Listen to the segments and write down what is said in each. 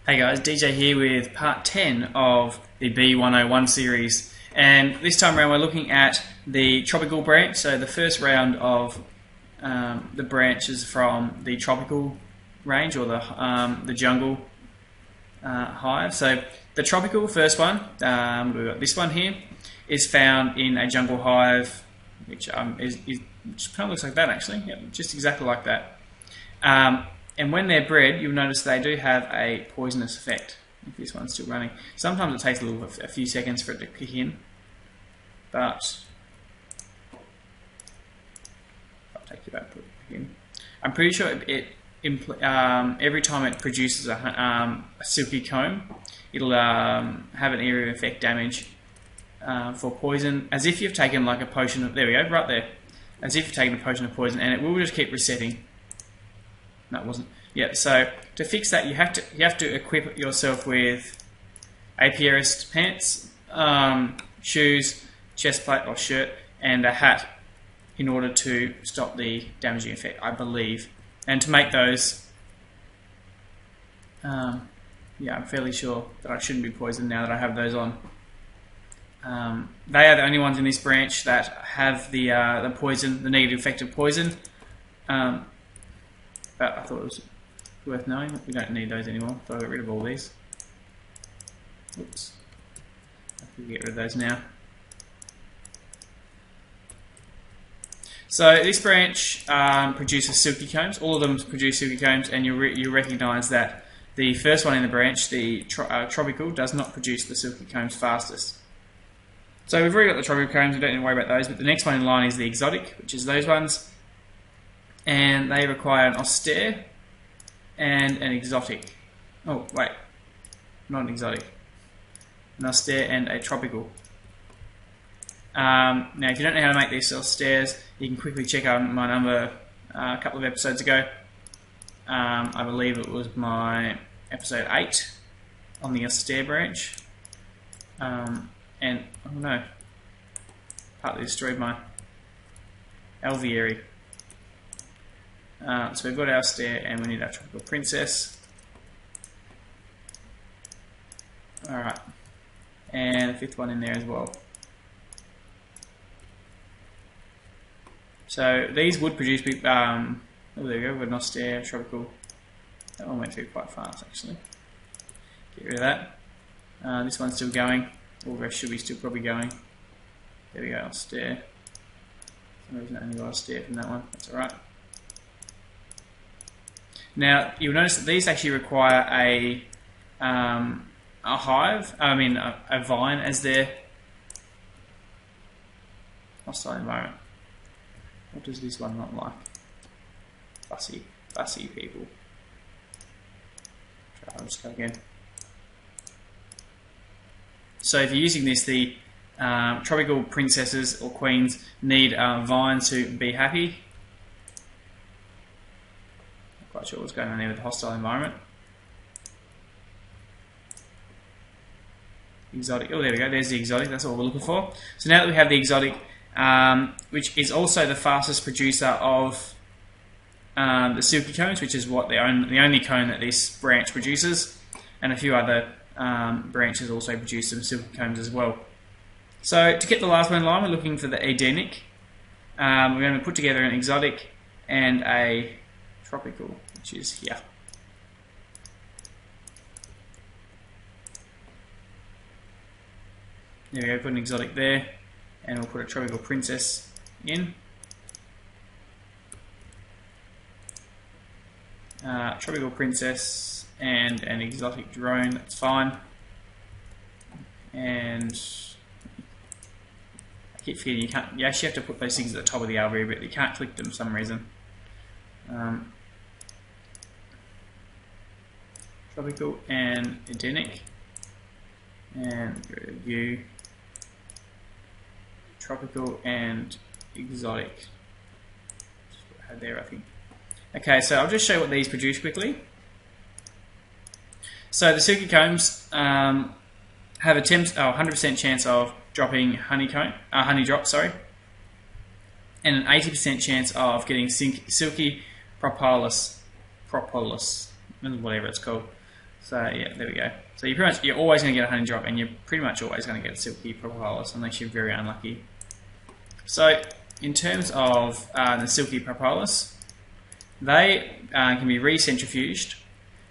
Hey guys, DJ here with part 10 of the B101 series, and this time around we're looking at the tropical branch. So the first round of the branches from the tropical range, or the jungle hive. So the tropical first one, we've got this one here, is found in a jungle hive, which kind of looks like that actually, yep, just exactly like that. And when they're bred, you'll notice they do have a poisonous effect. If this one's still running, sometimes it takes a few seconds for it to kick in, but I'll take you back, put it back in. I'm pretty sure every time it produces a silky comb, it'll have an area of effect damage for poison, as if you've taken like a potion of, there we go, right there, as if you've taken a potion of poison, and it will just keep resetting. No, it wasn't. Yeah, so to fix that, you have to equip yourself with apiarist pants, shoes, chest plate or shirt, and a hat in order to stop the damaging effect, I believe. And to make those, yeah, I'm fairly sure that I shouldn't be poisoned now that I have those on. They are the only ones in this branch that have the poison, the negative effect of poison. But I thought it was worth knowing that we don't need those anymore, so I'll get rid of all these. Oops. I can get rid of those now. So this branch produces silky combs. All of them produce silky combs, and you recognise that the first one in the branch, the tropical, does not produce the silky combs fastest. So we've already got the tropical combs, we don't need to worry about those, but the next one in line is the exotic, which is those ones. And they require an austere and an exotic. Oh, wait, not an exotic. An austere and a tropical. Now, if you don't know how to make these austeres, you can quickly check out my number a couple of episodes ago. I believe it was my episode 8 on the austere branch. And, oh no, partly destroyed my alveary. So we've got our austere and we need our tropical princess. Alright, and the fifth one in there as well. So these would produce, oh there we go, we've got an austere, tropical. That one went through quite fast actually. Get rid of that. This one's still going, all the rest should be still probably going. There we go, austere. For some reason I only got austere from that one, that's alright. Now you'll notice that these actually require a hive, a vine as their hostile environment. What does this one not like? Fussy people. I'll just go again. So if you're using this, the tropical princesses or queens need vines to be happy. Quite sure what's going on there with the hostile environment. Exotic. Oh, there we go. There's the exotic. That's all we're looking for. So now that we have the exotic, which is also the fastest producer of the silky combs, which is what the only comb that this branch produces, and a few other branches also produce some silky combs as well. So to get the last one in line, we're looking for the Edenic. We're going to put together an exotic and a tropical, which is here. There we go, put an exotic there, and we'll put a tropical princess in. Tropical princess and an exotic drone, that's fine. And I keep feeling you actually have to put those things at the top of the alveary, but you can't click them for some reason. Tropical and Edenic, and go to view, tropical and exotic. Just what I had there, I think. Okay, so I'll just show you what these produce quickly. So the silky combs have a 100% chance of dropping honey drops, sorry, and an 80% chance of getting silky propolis, whatever it's called. So yeah, there we go. So you're always going to get a honey drop, and you're pretty much always going to get a silky propolis unless you're very unlucky. So in terms of the silky propolis, they can be recentrifuged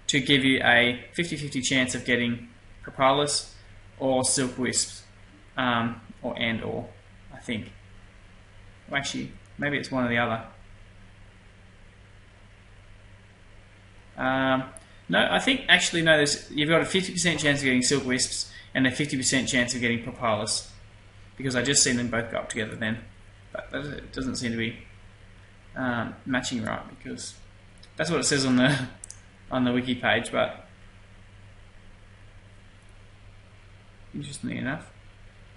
to give you a 50-50 chance of getting propolis or silk wisps, or I think. Well, actually, maybe it's one or the other. No, I think actually no. You've got a 50% chance of getting silk wisps and a 50% chance of getting propolis, because I just seen them both go up together then. But it doesn't seem to be matching right, because that's what it says on the wiki page. But interestingly enough,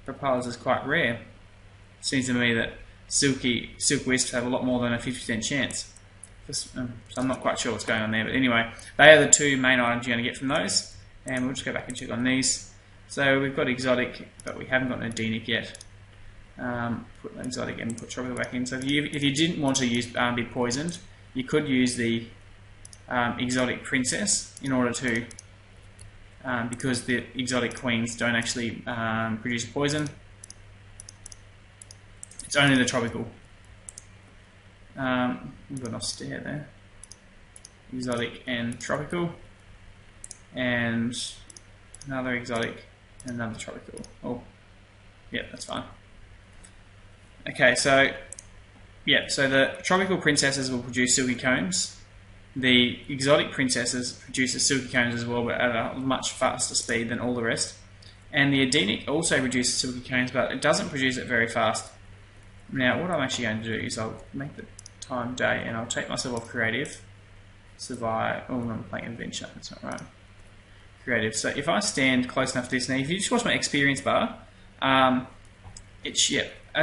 propolis is quite rare. It seems to me that silk wisps have a lot more than a 50% chance. So I'm not quite sure what's going on there, but anyway, they are the two main items you're going to get from those, and we'll just go back and check on these. So we've got exotic, but we haven't got an Edenic yet. Put exotic and put tropical back in. So if you didn't want to use be poisoned, you could use the exotic princess in order to, because the exotic queens don't actually produce poison. It's only the tropical. We've got an austere there. Exotic and tropical. And another exotic and another tropical. Oh, yeah, that's fine. Okay, so yeah, so the tropical princesses will produce silky combs. The exotic princesses produce the silky combs as well, but at a much faster speed than all the rest. And the Edenic also produces silky combs, but it doesn't produce it very fast. Now, what I'm actually going to do is I'll make the time day, and I'll take myself off creative, survive. Oh, I'm playing adventure. That's not right. Creative. So if I stand close enough to this, now if you just watch my experience bar, as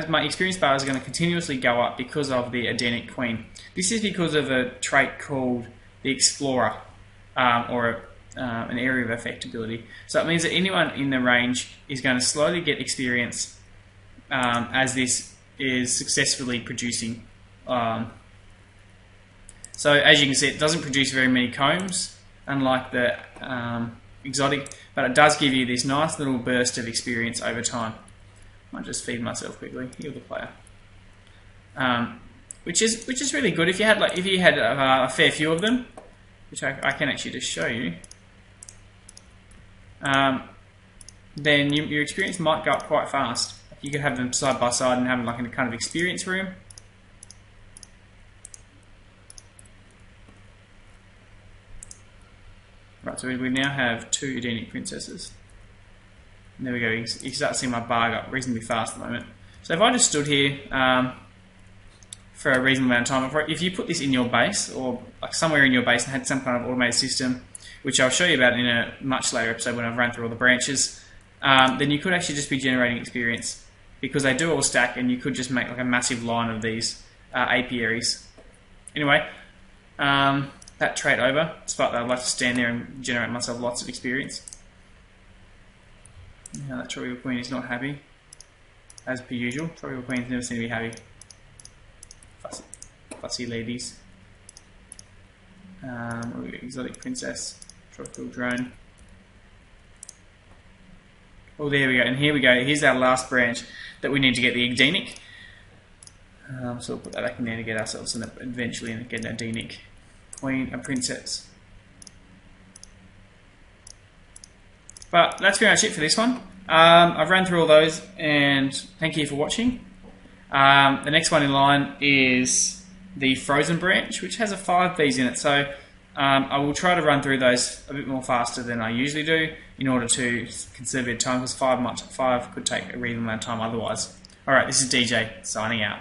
my experience bar is going to continuously go up because of the Edenic queen. This is because of a trait called the Explorer, or an area of effect ability. So it means that anyone in the range is going to slowly get experience as this is successfully producing. So as you can see, it doesn't produce very many combs, unlike the exotic, but it does give you this nice little burst of experience over time. Might just feed myself quickly, heal the player, which is really good if you had a fair few of them, which I can actually just show you. Then your experience might go up quite fast. You could have them side by side and have like a kind of experience room. Right, so we now have two Edenic princesses. And there we go, you start seeing my bar go up reasonably fast at the moment. So if I just stood here for a reasonable amount of time, if you put this in your base, or like somewhere in your base and had some kind of automated system, which I'll show you about in a much later episode when I've run through all the branches, then you could actually just be generating experience, because they do all stack, and you could just make like a massive line of these apiaries. Anyway, that trait over, despite that I'd like to stand there and generate myself lots of experience. Now that tropical queen is not happy, as per usual. Tropical queens never seem to be happy. Fussy ladies. Exotic princess, tropical drone. Oh, there we go, and here we go. Here's our last branch that we need to get the Edenic. So we'll put that back in there to get ourselves eventually get an Edenic queen and princess. But that's pretty much it for this one. I've run through all those, and thank you for watching. The next one in line is the Frozen branch, which has a 5 bees in it. So I will try to run through those a bit more faster than I usually do in order to conserve a bit of time, because 5 could take a reasonable amount of time otherwise. Alright, this is DJ signing out.